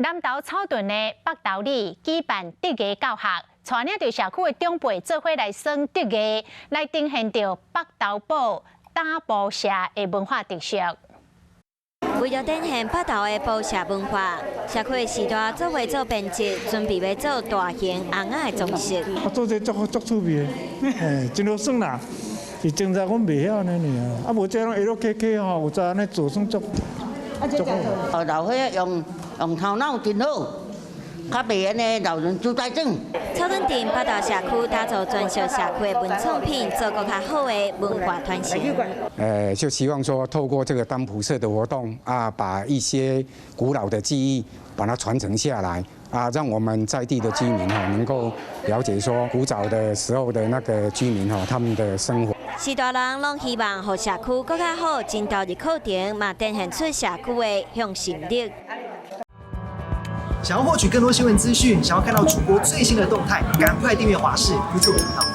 南投草屯的北投里举办德艺教学，带领着社区的长辈做伙来耍德艺，来呈现着北投堡打步社的文化特色。为了展现北投的步社文化，社区的时代做伙做编辑，准备要做大型红仔的装饰。做这足趣味的，真好耍啦！以前在阮袂晓安尼尔，啊无这种 LKK 吼，有在安尼做算足好。老伙用头脑真好，较袂安尼老人痴呆症。草屯镇北投社区打造专属社区的文创品，做更较好的文化传承。就希望说透过这个当铺社的活动啊，把一些古老的记忆把它传承下来啊，让我们在地的居民能够了解说古早的时候的那个居民他们的生活。时代人拢希望和社区更较好，进到日课程嘛，展现出社区的向心力。想要获取更多新闻资讯，想要看到主播最新的动态，赶快订阅华视 YouTube 频道。